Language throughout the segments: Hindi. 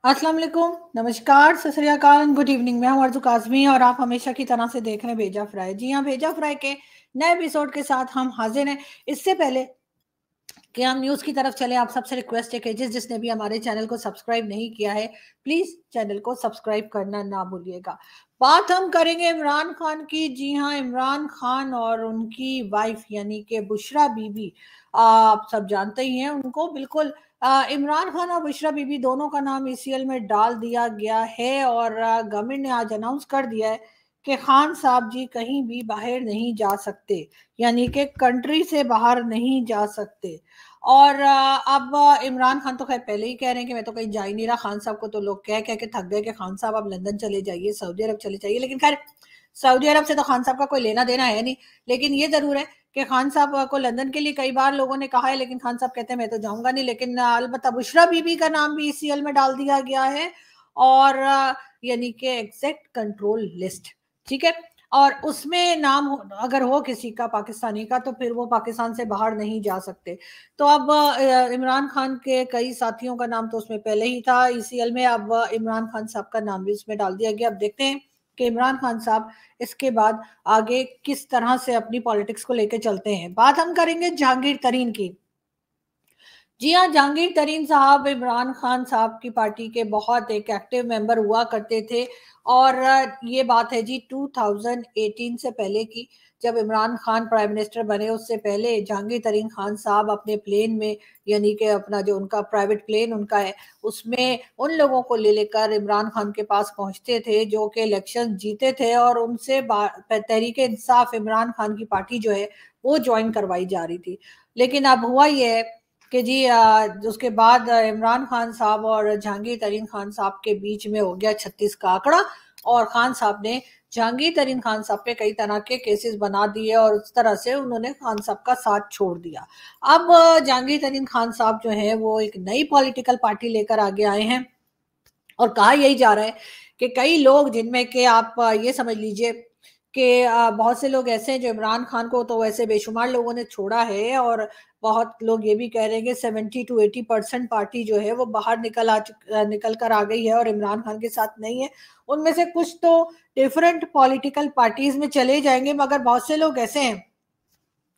अस्सलाम वालेकुम, नमस्कार, सत श्री अकाल, गुड इवनिंग। मैं हूं अर्जु काज़मी और आप हमेशा की तरह से देख रहे हैं भेजा फ्राई। जी हाँ, भेजा फ्राई के नए एपिसोड के साथ हम हाजिर हैं। इससे पहले कि हम न्यूज़ की तरफ चले, आप सबसे रिक्वेस्ट है कि जिसने भी हमारे चैनल को सब्सक्राइब नहीं किया है, प्लीज़ चैनल को सब्सक्राइब करना ना भूलिएगा। बात हम करेंगे इमरान खान की। जी हाँ, इमरान खान और उनकी वाइफ यानी कि बुशरा बीबी, आप सब जानते ही हैं उनको बिल्कुल। इमरान खान और बुशरा बीबी दोनों का नाम ईसीएल में डाल दिया गया है और गवर्नमेंट ने आज अनाउंस कर दिया है कि खान साहब जी कहीं भी बाहर नहीं जा सकते, यानी कि कंट्री से बाहर नहीं जा सकते। और अब इमरान खान तो खैर पहले ही कह रहे हैं कि मैं तो कहीं जा ही नहीं रहा। खान साहब को तो लोग कह कह के थक गए कि खान साहब आप लंदन चले जाइए, सऊदी अरब चले जाइए। लेकिन खैर सऊदी अरब से तो खान साहब का कोई लेना देना है नहीं। लेकिन ये जरूर है कि खान साहब को लंदन के लिए कई बार लोगों ने कहा है, लेकिन खान साहब कहते हैं मैं तो जाऊंगा नहीं। लेकिन अलबत्ता बुशरा बीबी का नाम भी ईसीएल में डाल दिया गया है और यानी कि एग्जैक्ट कंट्रोल लिस्ट। ठीक है। और उसमें नाम अगर हो किसी का पाकिस्तानी का तो फिर वो पाकिस्तान से बाहर नहीं जा सकते। तो अब इमरान खान के कई साथियों का नाम तो उसमें पहले ही था ईसीएल में। अब इमरान खान साहब का नाम भी उसमें डाल दिया गया। अब देखते हैं कि इमरान खान साहब इसके बाद आगे किस तरह से अपनी पॉलिटिक्स को लेकर चलते हैं। बात हम करेंगे जहांगीर तरीन की। जी हाँ, जहांगीर तरीन साहब इमरान खान साहब की पार्टी के बहुत एक एक्टिव मेंबर हुआ करते थे। और ये बात है जी 2018 से पहले की, जब इमरान खान प्राइम मिनिस्टर बने उससे पहले जहांगीर तरीन खान साहब अपने प्लेन में, यानी कि अपना जो उनका प्राइवेट प्लेन उनका है, उसमें उन लोगों को ले लेकर इमरान खान के पास पहुंचते थे जो कि इलेक्शन जीते थे और उनसे तहरीक इंसाफ इमरान खान की पार्टी जो है वो ज्वाइन करवाई जा रही थी। लेकिन अब हुआ ये है कि जी उसके बाद इमरान खान साहब और जहांगीर तरीन खान साहब के बीच में हो गया 36 का आंकड़ा। और खान साहब ने जहांगीर तरीन खान साहब पे कई तरह के केसेस बना दिए और उस तरह से उन्होंने खान साहब का साथ छोड़ दिया। अब जहांगीर तरीन खान साहब जो है वो एक नई पॉलिटिकल पार्टी लेकर आगे आए हैं और कहा यही जा रहा है कि कई लोग, जिनमें कि आप ये समझ लीजिए कि बहुत से लोग ऐसे हैं जो इमरान खान को तो वैसे बेशुमार लोगों ने छोड़ा है, और बहुत लोग ये भी कह रहे हैं कि 70 to 80% पार्टी जो है वो बाहर निकल कर आ गई है और इमरान खान के साथ नहीं है। उनमें से कुछ तो डिफरेंट पॉलिटिकल पार्टीज में चले जाएंगे, मगर बहुत से लोग ऐसे हैं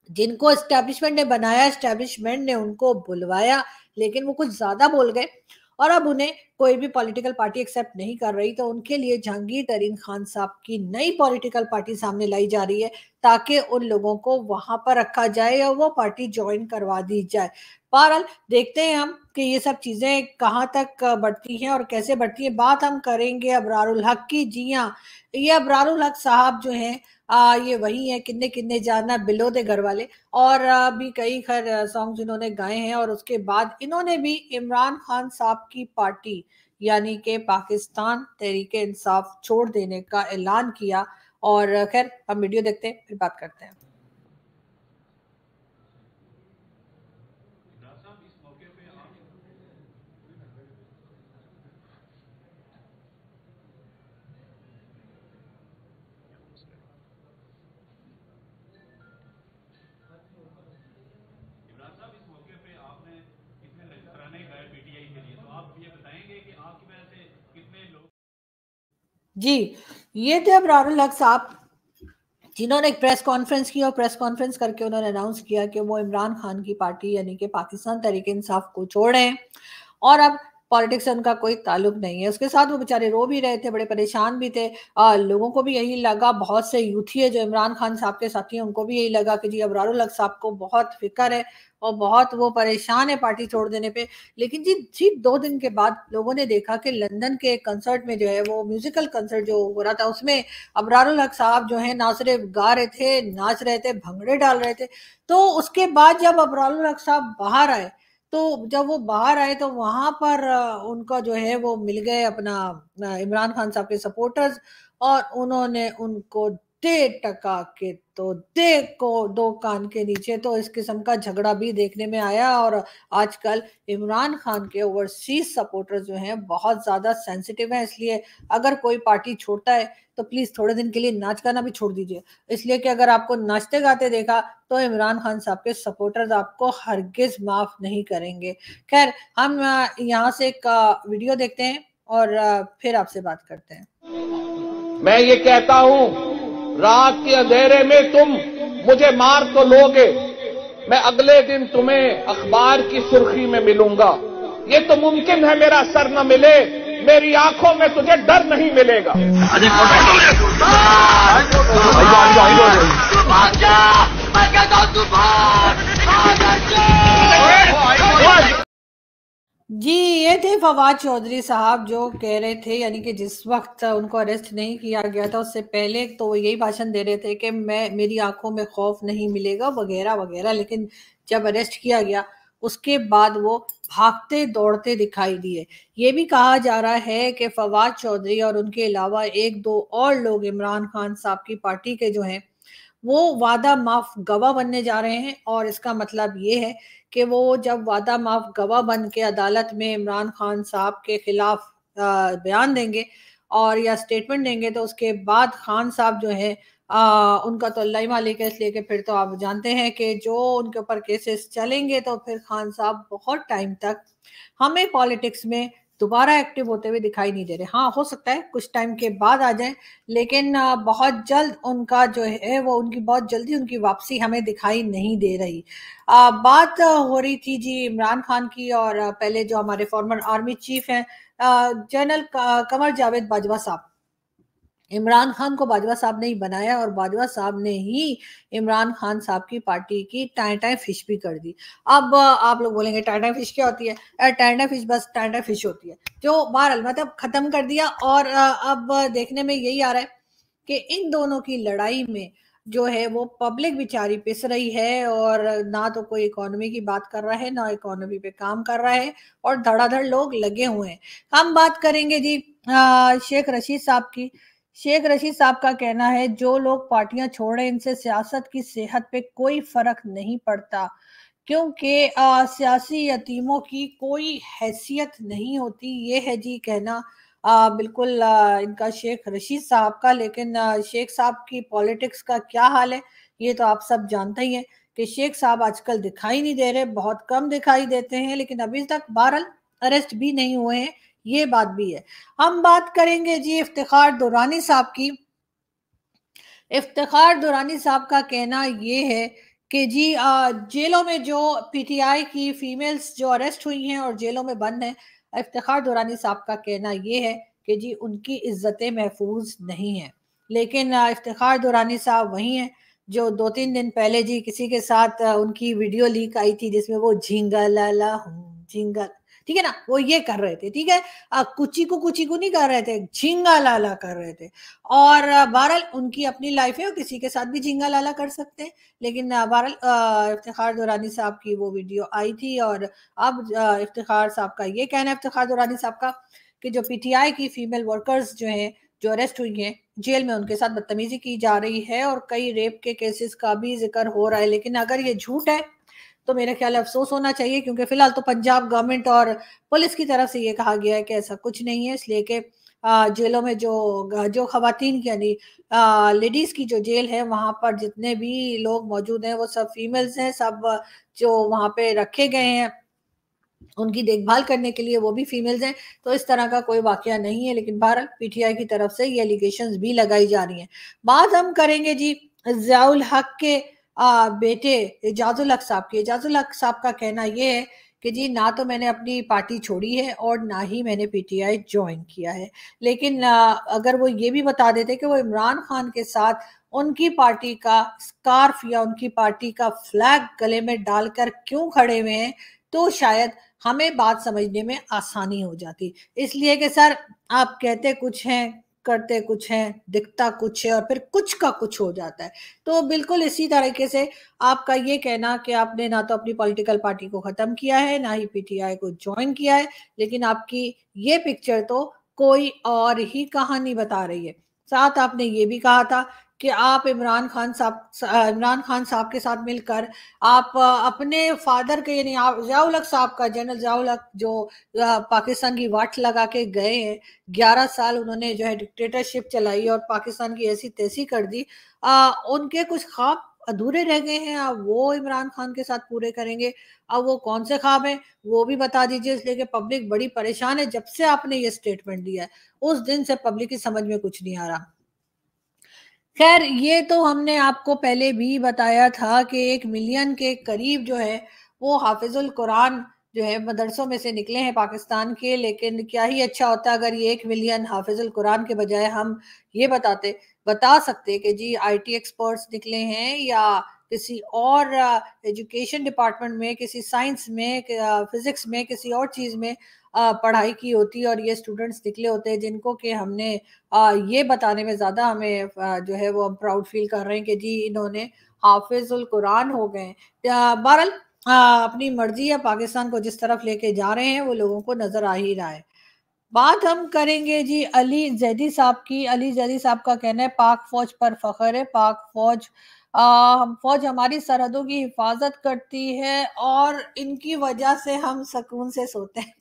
जिनको एस्टेब्लिशमेंट ने बनाया, एस्टेब्लिशमेंट ने उनको बुलवाया, लेकिन वो कुछ ज्यादा बोल गए और अब उन्हें कोई भी पॉलिटिकल पार्टी एक्सेप्ट नहीं कर रही। तो उनके लिए जहांगीर तरीन खान साहब की नई पॉलिटिकल पार्टी सामने लाई जा रही है ताकि उन लोगों को वहां पर रखा जाए और वो पार्टी ज्वाइन करवा दी जाए। बहरहाल देखते हैं हम कि ये सब चीजें कहाँ तक बढ़ती हैं और कैसे बढ़ती है। बात हम करेंगे अबरारुल हक की। जी हाँ, ये अबरारुल हक साहब जो हैं, ये वही है किन्ने किन्ने जाना बिलो दे घर वाले। और भी कई खैर सॉन्ग्स इन्होंने गाए हैं और उसके बाद इन्होंने भी इमरान खान साहब की पार्टी यानी कि पाकिस्तान तहरीक इंसाफ छोड़ देने का ऐलान किया। और खैर हम वीडियो देखते हैं फिर बात करते हैं। इमरान साहब, इस मौके पे आपने कितने नजराने गाए पीटीआई के लिए, तो आप ये बताएंगे कि आपकी वजह से कितने लोग। जी, ये थे अबरारुल हक साहब जिन्होंने एक प्रेस कॉन्फ्रेंस की और प्रेस कॉन्फ्रेंस करके उन्होंने अनाउंस किया कि वो इमरान खान की पार्टी यानी कि पाकिस्तान तहरीक इंसाफ को छोड़ रहे हैं और अब पॉलिटिक्स से उनका कोई ताल्लुक नहीं है। उसके साथ वो बेचारे रो भी रहे थे, बड़े परेशान भी थे। लोगों को भी यही लगा, बहुत से यूथी है जो इमरान खान साहब के साथी हैं, उनको भी यही लगा कि जी अबरारुल हक साहब को बहुत फिक्र है और बहुत वो परेशान है पार्टी छोड़ देने पे। लेकिन जी ठीक 2 दिन के बाद लोगों ने देखा कि लंदन के कंसर्ट में जो है वो म्यूजिकल कंसर्ट जो हो रहा था उसमें अबरारुल हक साहब जो है ना सिर्फ गा रहे थे, नाच रहे थे, भंगड़े डाल रहे थे। तो उसके बाद जब अबरारुल हक साहब बाहर आए, तो जब वो बाहर आए तो वहां पर उनका जो है वो मिल गए अपना इमरान खान साहब के सपोर्टर्स और उन्होंने उनको दे टका के तो दे को दो कान के नीचे। तो इस किस्म का झगड़ा भी देखने में आया। और आजकल इमरान खान के ओवरसीज सपोर्टर्स जो हैं बहुत ज्यादा सेंसिटिव हैं, इसलिए अगर कोई पार्टी छोड़ता है तो प्लीज थोड़े दिन के लिए नाच गाना भी छोड़ दीजिए। इसलिए कि अगर आपको नाचते गाते देखा तो इमरान खान साहब के सपोर्टर्स आपको हरगिज माफ नहीं करेंगे। खैर हम यहाँ से एक वीडियो देखते हैं और फिर आपसे बात करते हैं। मैं ये कहता हूं, रात के अंधेरे में तुम मुझे मार तो लोगे, मैं अगले दिन तुम्हें अखबार की सुर्खी में मिलूंगा। ये तो मुमकिन है मेरा सर न मिले, मेरी आंखों में तुझे डर नहीं मिलेगा। जी, ये थे फवाद चौधरी साहब जो कह रहे थे, यानी कि जिस वक्त उनको अरेस्ट नहीं किया गया था उससे पहले तो वो यही भाषण दे रहे थे कि मेरी आंखों में खौफ नहीं मिलेगा वगैरह वगैरह, लेकिन जब अरेस्ट किया गया उसके बाद वो भागते दौड़ते दिखाई दिए। ये भी कहा जा रहा है कि फवाद चौधरी और उनके अलावा एक दो और लोग इमरान खान साहब की पार्टी के जो हैं वो वादा माफ गवाह बनने जा रहे हैं, और इसका मतलब ये है कि वो जब वादा माफ गवाह बन के अदालत में इमरान खान साहब के खिलाफ बयान देंगे और या स्टेटमेंट देंगे तो उसके बाद खान साहब जो है उनका तो अल्लाह ही मालिक है, इसलिए कि फिर तो आप जानते हैं कि जो उनके ऊपर केसेस चलेंगे तो फिर खान साहब बहुत टाइम तक हमें पॉलिटिक्स में दोबारा एक्टिव होते हुए दिखाई नहीं दे रहे। हाँ, हो सकता है कुछ टाइम के बाद आ जाए, लेकिन बहुत जल्द उनका जो है वो उनकी बहुत जल्दी उनकी वापसी हमें दिखाई नहीं दे रही। बात हो रही थी जी इमरान खान की, और पहले जो हमारे फॉर्मर आर्मी चीफ हैं जनरल कमर जावेद बाजवा साहब, इमरान खान को बाजवा साहब ने ही बनाया और बाजवा साहब ने ही इमरान खान साहब की पार्टी की टाई टाई फिश भी कर दी। अब आप लोग बोलेंगे टाई टाई फिश क्या होती है? टाई टाई फिश बस टाई टाई फिश होती है, जो बहरहाल मतलब खत्म कर दिया। और अब देखने में यही आ रहा है कि इन दोनों की लड़ाई में जो है वो पब्लिक बेचारी पिस रही है, और ना तो कोई इकोनॉमी की बात कर रहा है ना इकोनॉमी पे काम कर रहा है, और धड़ाधड़ लोग लगे हुए हैं। हम बात करेंगे जी शेख रशीद साहब की। शेख रशीद साहब का कहना है जो लोग पार्टियां छोड़ रहे हैं इनसे सियासत की सेहत पे कोई फर्क नहीं पड़ता, क्योंकि सियासी यतीमों की कोई हैसियत नहीं होती। ये है जी कहना बिल्कुल इनका शेख रशीद साहब का। लेकिन शेख साहब की पॉलिटिक्स का क्या हाल है ये तो आप सब जानते ही हैं कि शेख साहब आजकल दिखाई नहीं दे रहे, बहुत कम दिखाई देते हैं, लेकिन अभी तक बहरहाल अरेस्ट भी नहीं हुए हैं, ये बात भी है। हम बात करेंगे जी इफ्तिखार दुरानी साहब की। इफ्तिखार दुरानी साहब का कहना ये है कि जी जेलों में जो पीटीआई की फीमेल्स जो अरेस्ट हुई हैं और जेलों में बंद हैं, इफ्तिखार दुरानी साहब का कहना ये है कि जी उनकी इज्जतें महफूज नहीं है। लेकिन इफ्तिखार दुरानी साहब वही हैं जो 2-3 दिन पहले जी किसी के साथ उनकी वीडियो लीक आई थी जिसमें वो झींगा लाला हूँ झींगा, ठीक है ना, वो ये कर रहे थे, ठीक है, कुची को नहीं कर रहे थे, झींगा लाला कर रहे थे। और बहरहाल उनकी अपनी लाइफ है और किसी के साथ भी झींगा लाला कर सकते हैं, लेकिन बहरहाल इफ्तिखार दुरानी साहब की वो वीडियो आई थी। और अब इफ्तिखार साहब का ये कहना है, इफ्तिखार दुरानी साहब का, कि जो पीटीआई की फीमेल वर्कर्स जो हैं जो अरेस्ट हुई हैं जेल में, उनके साथ बदतमीजी की जा रही है और कई रेप के केसेस का भी जिक्र हो रहा है। लेकिन अगर ये झूठ है तो मेरे ख्याल अफसोस होना चाहिए, क्योंकि फिलहाल तो पंजाब गवर्नमेंट और पुलिस की तरफ से ये कहा गया है कि ऐसा कुछ नहीं है, इसलिए कि जेलों में जो खवातीन की यानी लेडीज की जो जेल है वहां पर जितने भी लोग मौजूद हैं वो सब फीमेल्स हैं, सब जो वहां पे रखे गए हैं उनकी देखभाल करने के लिए वो भी फीमेल्स हैं। तो इस तरह का कोई वाकया नहीं है, लेकिन बहरहाल पीटीआई की तरफ से ये एलिगेशंस भी लगाई जा रही हैं। बात हम करेंगे जी ज़ियाउल हक के बेटे एजाजुल हक साहब की। एजाजुल हक साहब का कहना ये है कि जी ना तो मैंने अपनी पार्टी छोड़ी है और ना ही मैंने पीटीआई ज्वाइन किया है, लेकिन अगर वो ये भी बता देते कि वो इमरान खान के साथ उनकी पार्टी का स्कार्फ या उनकी पार्टी का फ्लैग गले में डालकर क्यों खड़े हुए हैं तो शायद हमें बात समझने में आसानी हो जाती। इसलिए कि सर आप कहते कुछ हैं करते कुछ हैं, दिखता कुछ है और फिर कुछ का कुछ हो जाता है। तो बिल्कुल इसी तरीके से आपका ये कहना कि आपने ना तो अपनी पॉलिटिकल पार्टी को खत्म किया है ना ही पीटीआई को ज्वाइन किया है, लेकिन आपकी ये पिक्चर तो कोई और ही कहानी बता रही है। साथ आपने ये भी कहा था कि आप इमरान खान साहब के साथ मिलकर आप अपने फादर के यानी ज़ियाउल हक साहब का, जनरल ज़ियाउल हक जो पाकिस्तान की वाट लगा के गए हैं, 11 साल उन्होंने जो है डिक्टेटरशिप चलाई और पाकिस्तान की ऐसी तैसी कर दी, उनके कुछ ख्वाब अधूरे रह गए हैं, अब वो इमरान खान के साथ पूरे करेंगे। अब वो कौन से ख्वाब हैं वो भी बता दीजिए, इसलिए कि पब्लिक बड़ी परेशान है जब से आपने ये स्टेटमेंट दिया है, उस दिन से पब्लिक की समझ में कुछ नहीं आ रहा। खैर ये तो हमने आपको पहले भी बताया था कि 1 मिलियन के करीब जो है वो हाफिजुल कुरान जो है मदरसों में से निकले हैं पाकिस्तान के, लेकिन क्या ही अच्छा होता अगर ये 1 मिलियन हाफिजुल कुरान के बजाय हम ये बता सकते कि जी आईटी एक्सपर्ट्स निकले हैं या किसी और एजुकेशन डिपार्टमेंट में, किसी साइंस में, फिजिक्स में, किसी और चीज़ में पढ़ाई की होती और ये स्टूडेंट्स निकले होते जिनको कि हमने ये बताने में ज़्यादा हमें जो है वो हम प्राउड फील कर रहे हैं कि जी इन्होंने हाफिजुल कुरान हो गए। बहरहाल अपनी मर्जी है, पाकिस्तान को जिस तरफ लेके जा रहे हैं वो लोगों को नजर आ ही रहा है। बात हम करेंगे जी अली जैदी साहब की। अली जैदी साहब का कहना है पाक फौज पर फख्र है, पाक फौज हम फौज हमारी सरहदों की हिफाजत करती है और इनकी वजह से हम सुकून से सोते हैं।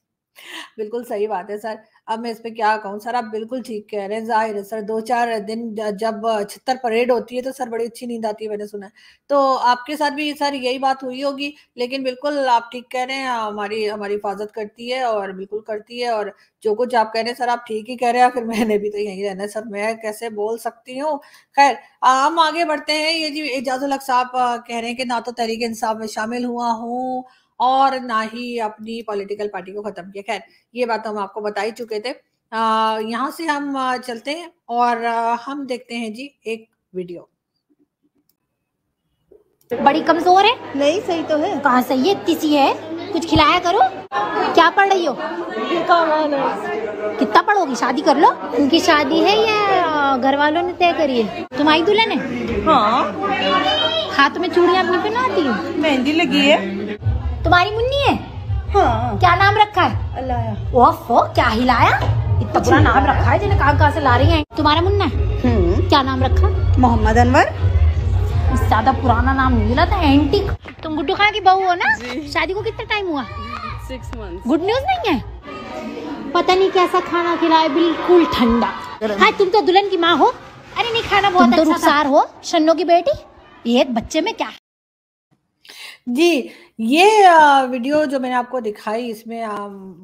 बिल्कुल सही बात है सर। अब मैं इस पे क्या कहूँ सर, आप बिल्कुल ठीक कह रहे हैं। ज़ाहिर है सर 2-4 दिन जब छित्तर परेड होती है तो सर बड़ी अच्छी नींद आती है, मैंने सुना है। तो आपके साथ भी सर यही बात हुई होगी, लेकिन बिल्कुल आप ठीक कह रहे हैं, हमारी हमारी हिफाज़त करती है और बिल्कुल करती है, और जो कुछ आप कह रहे हैं सर आप ठीक ही कह रहे हैं, फिर मैंने भी तो यहीं रहना है सर, मैं कैसे बोल सकती हूँ। खैर हम आगे बढ़ते हैं। ये जी एजाज़ुल हक साहब कह रहे हैं कि ना तो तहरीक इंसाफ में शामिल हुआ हूँ और ना ही अपनी पॉलिटिकल पार्टी को ख़त्म किया। खैर ये बात तो हम आपको बता ही चुके थे। यहाँ से हम चलते हैं और हम देखते हैं जी एक वीडियो। बड़ी कमजोर है। नहीं सही तो है। कहाँ सही है, इतनी सी है, कुछ खिलाया करो। क्या पढ़ रही हो? कितना पढ़ोगी? शादी कर लो। उनकी शादी है या घर वालों ने तय करी है? तुम्हारी दुल्हन है? हाँ। हाथ में चूड़ियां अपनी पहनाती हो? मेहंदी लगी है। तुम्हारी मुन्नी है? हाँ। क्या नाम रखा है? अल्लाह। ओफो क्या हिलाया, इतना बुरा नाम रखा है, जिन्हें कहाँ से ला रही हैं। तुम्हारा मुन्ना है? क्या नाम रखा? मोहम्मद अनवर। ज्यादा पुराना नाम नहीं मिला था, एंटीक। तुम गुड्डू खान की बहू हो ना? शादी को कितना टाइम हुआ? 6 मंथ्स। गुड न्यूज नहीं है? पता नहीं कैसा खाना खिलाए, बिल्कुल ठंडा। हाँ तुम तो दुल्हन की माँ हो। अरे नहीं खाना बहुत अच्छा, रुखसार हो, शन्नो की बेटी। एक बच्चे में क्या जी ये वीडियो जो मैंने आपको दिखाई, इसमें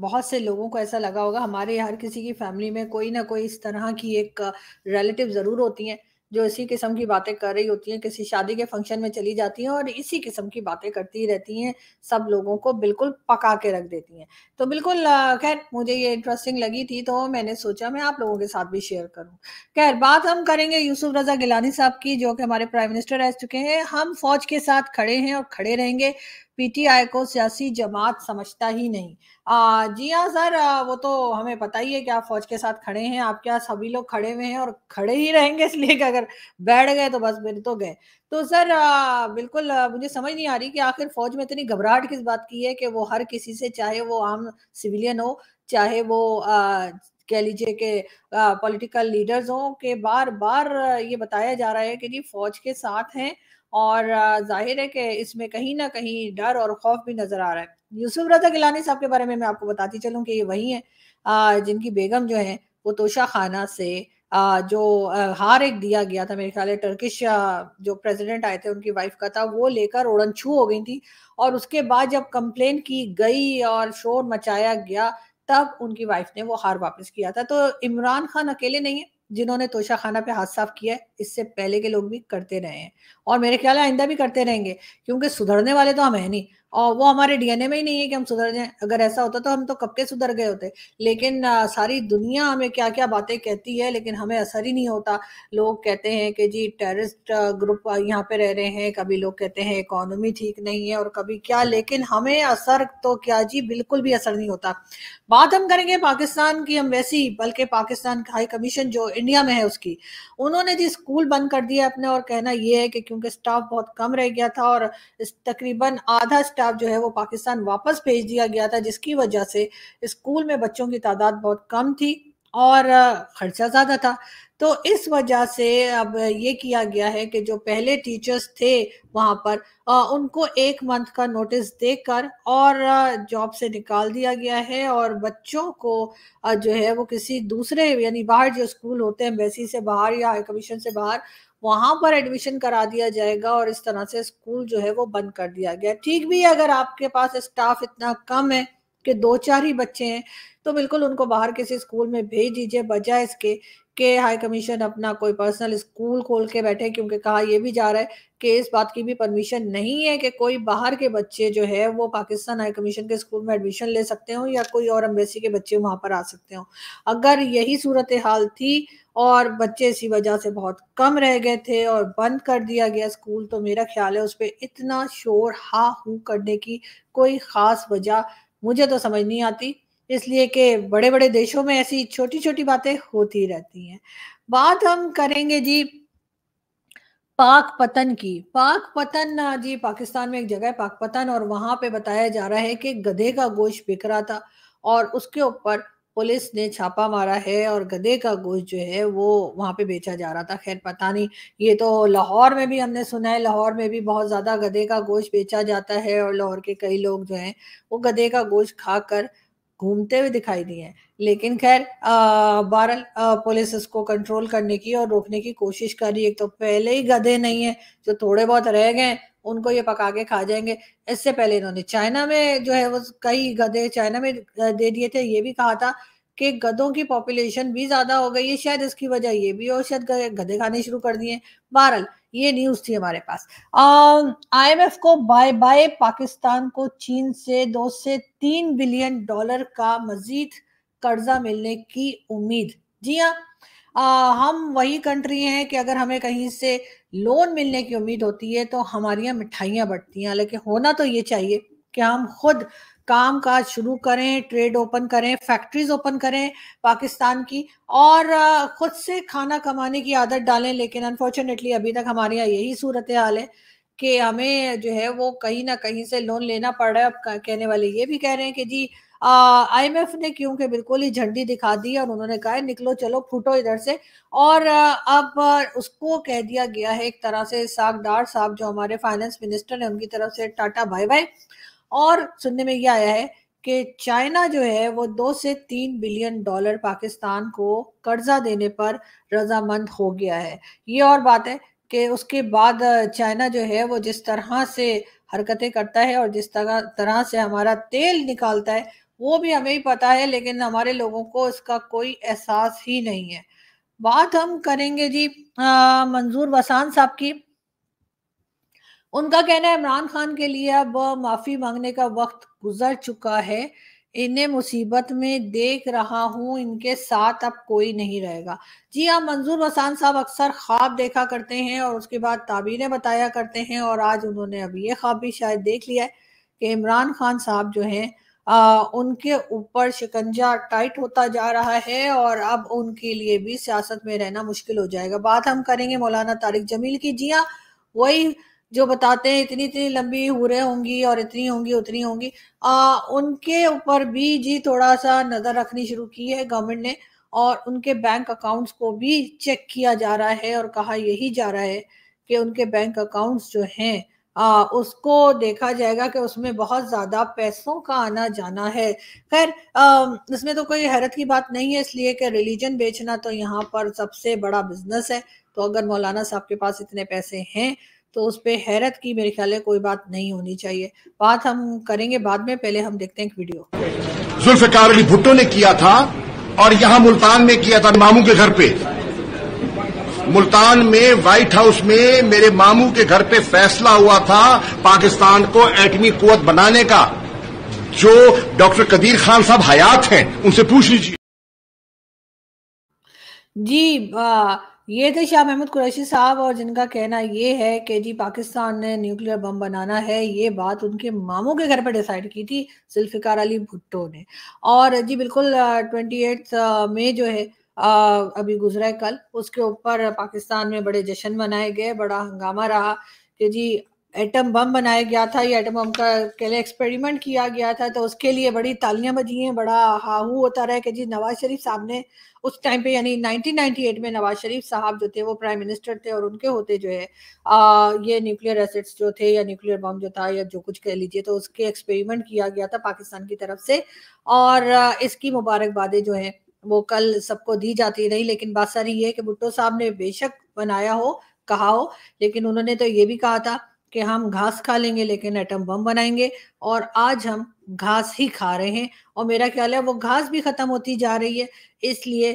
बहुत से लोगों को ऐसा लगा होगा, हमारे हर किसी की फैमिली में कोई ना कोई इस तरह की एक रिलेटिव ज़रूर होती हैं जो इसी किस्म की बातें कर रही होती हैं, किसी शादी के फंक्शन में चली जाती हैं और इसी किस्म की बातें करती रहती हैं, सब लोगों को बिल्कुल पका के रख देती हैं। तो बिल्कुल खैर मुझे ये इंटरेस्टिंग लगी थी तो मैंने सोचा मैं आप लोगों के साथ भी शेयर करूं। खैर बात हम करेंगे यूसुफ रजा गिलानी साहब की, जो कि हमारे प्राइम मिनिस्टर रह चुके हैं। हम फौज के साथ खड़े हैं और खड़े रहेंगे, पीटीआई को सियासी जमात समझता ही नहीं। जी हाँ सर, वो तो हमें पता ही है कि आप फौज के साथ खड़े हैं, आप क्या सभी लोग खड़े हुए हैं और खड़े ही रहेंगे, इसलिए कि अगर बैठ गए तो बस मेरे तो गए। तो सर बिल्कुल मुझे समझ नहीं आ रही कि आखिर फौज में इतनी घबराहट किस बात की है कि वो हर किसी से, चाहे वो आम सिविलियन हो, चाहे वो कह लीजिए कि पॉलिटिकल लीडर्स हों, के बार बार ये बताया जा रहा है कि जी फौज के साथ हैं और जाहिर है कि इसमें कहीं ना कहीं डर और खौफ भी नजर आ रहा है। यूसुफ रजा गिलानी साहब के बारे में मैं आपको बताती चलूं कि ये वही है जिनकी बेगम जो है वो तोशा खाना से जो हार एक दिया गया था, मेरे ख्याल है टर्किश जो प्रेसिडेंट आए थे उनकी वाइफ का था, वो लेकर ओड़नछू हो गई थी और उसके बाद जब कंप्लेन की गई और शोर मचाया गया तब उनकी वाइफ ने वो हार वापस किया था। तो इमरान खान अकेले नहीं है जिन्होंने तोशा खाना पे हाथ साफ किया है, इससे पहले के लोग भी करते रहे हैं और मेरे ख्याल है आइंदा भी करते रहेंगे, क्योंकि सुधरने वाले तो हम है नहीं और वो हमारे डीएनए में ही नहीं है कि हम सुधर जाएं। अगर ऐसा होता तो हम तो कब के सुधर गए होते। लेकिन सारी दुनिया हमें क्या क्या बातें कहती है लेकिन हमें असर ही नहीं होता। लोग कहते हैं कि जी टेररिस्ट ग्रुप यहाँ पे रह रहे हैं, कभी लोग कहते हैं इकोनॉमी ठीक नहीं है और कभी क्या, लेकिन हमें असर तो क्या जी, बिल्कुल भी असर नहीं होता। बात हम करेंगे पाकिस्तान की, हम वैसी, बल्कि पाकिस्तान हाई कमीशन जो इंडिया में है उसकी, उन्होंने जी स्कूल बंद कर दिया अपने और कहना ये है कि क्योंकि स्टाफ बहुत कम रह गया था और तकरीबन आधा स्टाफ जो है वो पाकिस्तान वापस भेज दिया गया था, जिसकी वजह से स्कूल में बच्चों की तादाद बहुत कम थी और खर्चा ज्यादा था। तो इस वजह से अब ये किया गया है कि जो पहले टीचर्स थे वहां पर उनको 1 मंथ का नोटिस देकर और जॉब से निकाल दिया गया है और बच्चों को जो है वो किसी दूसरे, यानी बाहर जो स्कूल होते हैं एम्बेसी से बाहर या हाई कमीशन से बाहर, वहां पर एडमिशन करा दिया जाएगा और इस तरह से स्कूल जो है वो बंद कर दिया गया। ठीक भी है, अगर आपके पास स्टाफ इतना कम है कि 2-4 ही बच्चे हैं तो बिल्कुल उनको बाहर किसी स्कूल में भेज दीजिए, बजाय इसके कि हाई कमीशन अपना कोई पर्सनल स्कूल खोल के बैठे, क्योंकि कहा यह भी जा रहा है कि इस बात की भी परमिशन नहीं है कि कोई बाहर के बच्चे जो है वो पाकिस्तान हाई कमीशन के स्कूल में एडमिशन ले सकते हो या कोई और एम्बेसी के बच्चे वहां पर आ सकते हो। अगर यही सूरत हाल थी और बच्चे इसी वजह से बहुत कम रह गए थे और बंद कर दिया गया स्कूल, तो मेरा ख्याल है उस पर इतना शोर हा हू करने की कोई खास वजह मुझे तो समझ नहीं आती, इसलिए कि बड़े बड़े देशों में ऐसी छोटी छोटी बातें होती रहती हैं। बात हम करेंगे जी पाक पतन की। पाक पतन जी, पाकिस्तान में एक जगह है पाक पतन, और वहां पे बताया जा रहा है कि गधे का गोश्त बिक रहा था और उसके ऊपर पुलिस ने छापा मारा है और गधे का गोश्त जो है वो वहां पे बेचा जा रहा था। खैर पता नहीं, ये तो लाहौर में भी हमने सुना है, लाहौर में भी बहुत ज्यादा गधे का गोश्त बेचा जाता है और लाहौर के कई लोग जो हैं वो गधे का गोश्त खाकर घूमते हुए दिखाई दिए हैं। लेकिन खैर बहरहाल पुलिस इसको कंट्रोल करने की और रोकने की कोशिश कर रही है। एक तो पहले ही गधे नहीं है, जो थोड़े बहुत रह गए उनको ये पका के खा जाएंगे। इससे पहले इन्होंने चाइना में जो है वो कई गधे चाइना में दे दिए थे। ये भी कहा था कि गधों की पॉपुलेशन भी ज्यादा हो गई है, शायद इसकी वजह ये भी हो, शायद गधे खाने शुरू कर दिए। बहरहाल ये न्यूज थी हमारे पास। IMF को बाय बाय, पाकिस्तान को चीन से 2 से 3 बिलियन डॉलर का मजीद कर्जा मिलने की उम्मीद। जी हाँ, हम वही कंट्री हैं कि अगर हमें कहीं से लोन मिलने की उम्मीद होती है तो हमारी यहाँ मिठाइयाँ बढ़ती हैं। हालांकि होना तो ये चाहिए कि हम खुद काम काज शुरू करें, ट्रेड ओपन करें, फैक्ट्रीज ओपन करें पाकिस्तान की, और खुद से खाना कमाने की आदत डालें। लेकिन अनफॉर्चुनेटली अभी तक हमारे यहाँ यही सूरत हाल है कि हमें जो है वो कहीं ना कहीं से लोन लेना पड़ रहा है। अब कहने वाले ये भी कह रहे हैं कि जी IMF ने क्योंकि बिल्कुल ही झंडी दिखा दी और उन्होंने कहा निकलो चलो फूटो इधर से, और अब उसको कह दिया गया है एक तरह से, सागडार साहब जो हमारे फाइनेंस मिनिस्टर है उनकी तरफ से टाटा बाय बाय। और सुनने में यह आया है कि चाइना जो है वो 2 से 3 बिलियन डॉलर पाकिस्तान को कर्जा देने पर रजामंद हो गया है। ये और बात है कि उसके बाद चाइना जो है वो जिस तरह से हरकतें करता है और जिस तरह से हमारा तेल निकालता है वो भी हमें ही पता है, लेकिन हमारे लोगों को इसका कोई एहसास ही नहीं है। बात हम करेंगे जी मंजूर वसान साहब की। उनका कहना है इमरान खान के लिए अब माफी मांगने का वक्त गुजर चुका है, इन्हें मुसीबत में देख रहा हूं, इनके साथ अब कोई नहीं रहेगा। जी हाँ, मंजूर वसान साहब अक्सर ख्वाब देखा करते हैं और उसके बाद ताबीरें बताया करते हैं, और आज उन्होंने अब ये ख्वाब भी शायद देख लिया है कि इमरान खान साहब जो हैं उनके ऊपर शिकंजा टाइट होता जा रहा है और अब उनके लिए भी सियासत में रहना मुश्किल हो जाएगा। बात हम करेंगे मौलाना तारिक जमील की। जी हाँ, वही जो बताते हैं इतनी इतनी लंबी हुरें होंगी और इतनी होंगी उतनी होंगी, उनके ऊपर भी जी थोड़ा सा नजर रखनी शुरू की है गवर्नमेंट ने, और उनके बैंक अकाउंट्स को भी चेक किया जा रहा है और कहा यही जा रहा है कि उनके बैंक अकाउंट्स जो हैं उसको देखा जाएगा कि उसमें बहुत ज्यादा पैसों का आना जाना है। खैर इसमें तो कोई हैरत की बात नहीं है, इसलिए कि रिलीजन बेचना तो यहाँ पर सबसे बड़ा बिजनेस है। तो अगर मौलाना साहब के पास इतने पैसे हैं तो उस पर हैरत की मेरे ख्याल है कोई बात नहीं होनी चाहिए। बात हम करेंगे बाद में, पहले हम देखते हैं एक वीडियो। जुल्फिकार अली भुट्टो ने किया था और यहाँ मुल्तान में किया था मामू के घर पे। मुल्तान में व्हाइट हाउस में मेरे मामू के घर पे फैसला हुआ था पाकिस्तान को एटमी कुव्वत बनाने का। जो डॉक्टर कदीर खान साहब हयात हैं उनसे पूछ लीजिए। जी ये थे शाह महमूद कुरैशी साहब, और जिनका कहना ये है कि जी पाकिस्तान ने न्यूक्लियर बम बनाना है, ये बात उनके मामू के घर पर डिसाइड की थी जुल्फिकार अली भुट्टो ने। और जी बिल्कुल 28 मई जो है अभी गुजरा है कल, उसके ऊपर पाकिस्तान में बड़े जश्न मनाए गए, बड़ा हंगामा रहा कि जी एटम बम बनाया गया था, ये एटम बम का के लिए एक्सपेरिमेंट किया गया था, तो उसके लिए बड़ी तालियां बजी हैं, बड़ा हाहू होता रहा कि जी नवाज शरीफ साहब ने उस टाइम पे यानी 1998 में नवाज शरीफ साहब जो थे वो प्राइम मिनिस्टर थे और उनके होते जो है ये न्यूक्लियर एसिड्स जो थे या न्यूक्लियर बम जो था या जो कुछ कह लीजिए, तो उसके एक्सपेरिमेंट किया गया था पाकिस्तान की तरफ से, और इसकी मुबारकबादें जो है वो कल सबको दी जाती रही। लेकिन बात सारी ये है कि भुट्टो साहब ने बेशक बनाया हो, कहा हो, लेकिन उन्होंने तो ये भी कहा था कि हम घास खा लेंगे लेकिन एटम बम बनाएंगे, और आज हम घास ही खा रहे हैं और मेरा ख्याल है वो घास भी खत्म होती जा रही है। इसलिए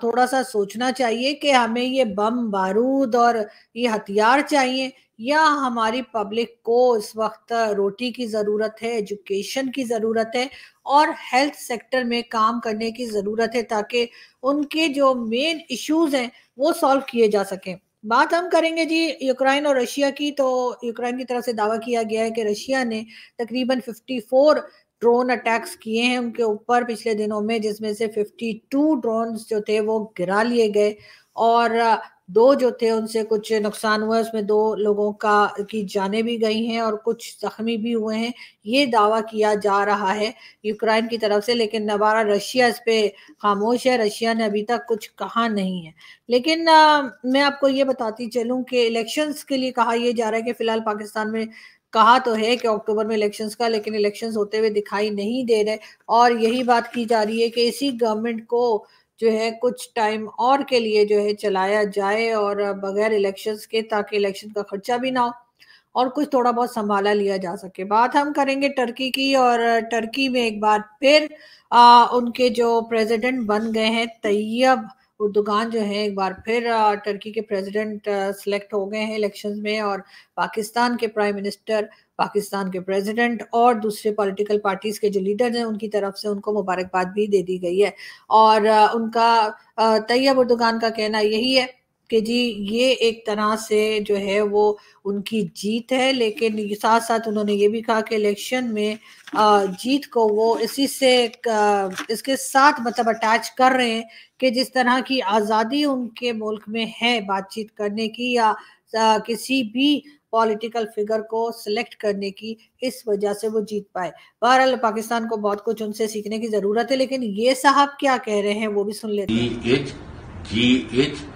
थोड़ा सा सोचना चाहिए कि हमें ये बम बारूद और ये हथियार चाहिए या हमारी पब्लिक को इस वक्त रोटी की ज़रूरत है, एजुकेशन की ज़रूरत है और हेल्थ सेक्टर में काम करने की ज़रूरत है, ताकि उनके जो मेन इश्यूज़ हैं वो सॉल्व किए जा सकें। बात हम करेंगे जी यूक्रेन और रशिया की, तो यूक्रेन की तरफ से दावा किया गया है कि रशिया ने तकरीबन 54 ड्रोन अटैक्स किए हैं उनके ऊपर पिछले दिनों में, जिसमें से 52 ड्रोन्स जो थे वो गिरा लिए गए और 2 जो थे उनसे कुछ नुकसान हुआ, उसमें 2 लोगों की जानें भी गई हैं और कुछ जख्मी भी हुए हैं। ये दावा किया जा रहा है यूक्रेन की तरफ से, लेकिन दोबारा रशिया इस पे खामोश है, रशिया ने अभी तक कुछ कहा नहीं है। लेकिन मैं आपको ये बताती चलूं कि इलेक्शंस के लिए कहा यह जा रहा है कि फिलहाल पाकिस्तान में कहा तो है कि अक्टूबर में इलेक्शंस का, लेकिन इलेक्शंस होते हुए दिखाई नहीं दे रहे और यही बात की जा रही है कि इसी गवर्नमेंट को जो है कुछ टाइम और के लिए जो है चलाया जाए और बगैर इलेक्शंस के, ताकि इलेक्शन का खर्चा भी ना हो और कुछ थोड़ा बहुत संभाला लिया जा सके। बात हम करेंगे टर्की की, और टर्की में एक बार फिर उनके जो प्रेसिडेंट बन गए हैं तैयब उर्दुगान जो है, एक बार फिर टर्की के प्रेसिडेंट सिलेक्ट हो गए हैं इलेक्शंस में, और पाकिस्तान के प्राइम मिनिस्टर, पाकिस्तान के प्रेसिडेंट और दूसरे पॉलिटिकल पार्टीज के जो लीडर्स हैं उनकी तरफ से उनको मुबारकबाद भी दे दी गई है। और उनका तैयब उर्दुगान का कहना यही है कि जी ये एक तरह से जो है वो उनकी जीत है, लेकिन साथ साथ उन्होंने ये भी कहा कि इलेक्शन में जीत को वो इसके साथ मतलब अटैच कर रहे हैं कि जिस तरह की आज़ादी उनके मुल्क में है बातचीत करने की या किसी भी पॉलिटिकल फिगर को सिलेक्ट करने की, इस वजह से वो जीत पाए। बहरहाल पाकिस्तान को बहुत कुछ उनसे सीखने की जरूरत है, लेकिन ये साहब क्या कह रहे हैं वो भी सुन लेते हैं। GHGHULAMHUSAIN।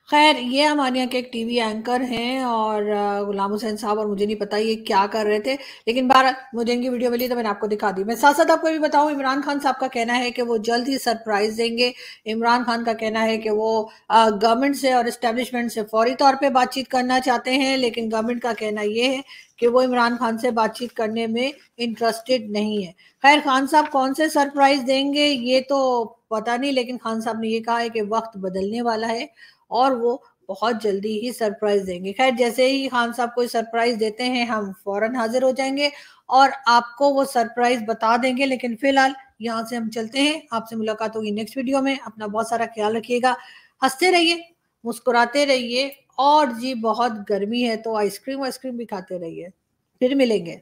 खैर ये हमारे यहाँ के एक टीवी एंकर हैं और गुलाम हुसैन साहब, और मुझे नहीं पता ये क्या कर रहे थे, लेकिन बार मुझे इनकी वीडियो मिली तो मैंने आपको दिखा दी। मैं साथ साथ आपको भी बताऊं, इमरान खान साहब का कहना है कि वो जल्द ही सरप्राइज देंगे। इमरान खान का कहना है कि वो गवर्नमेंट से और इस्टेब्लिशमेंट से फौरी तौर पे बातचीत करना चाहते हैं, लेकिन गवर्नमेंट का कहना ये है कि वो इमरान खान से बातचीत करने में इंटरेस्टेड नहीं है। खैर खान साहब कौन से सरप्राइज देंगे ये तो पता नहीं, लेकिन खान साहब ने ये कहा है कि वक्त बदलने वाला है और वो बहुत जल्दी ही सरप्राइज देंगे। खैर जैसे ही खान साहब कोई सरप्राइज देते हैं हम फौरन हाजिर हो जाएंगे और आपको वो सरप्राइज बता देंगे, लेकिन फिलहाल यहाँ से हम चलते हैं। आपसे मुलाकात होगी नेक्स्ट वीडियो में। अपना बहुत सारा ख्याल रखिएगा, हंसते रहिए, मुस्कुराते रहिए, और जी बहुत गर्मी है तो आइसक्रीम भी खाते रहिए। फिर मिलेंगे।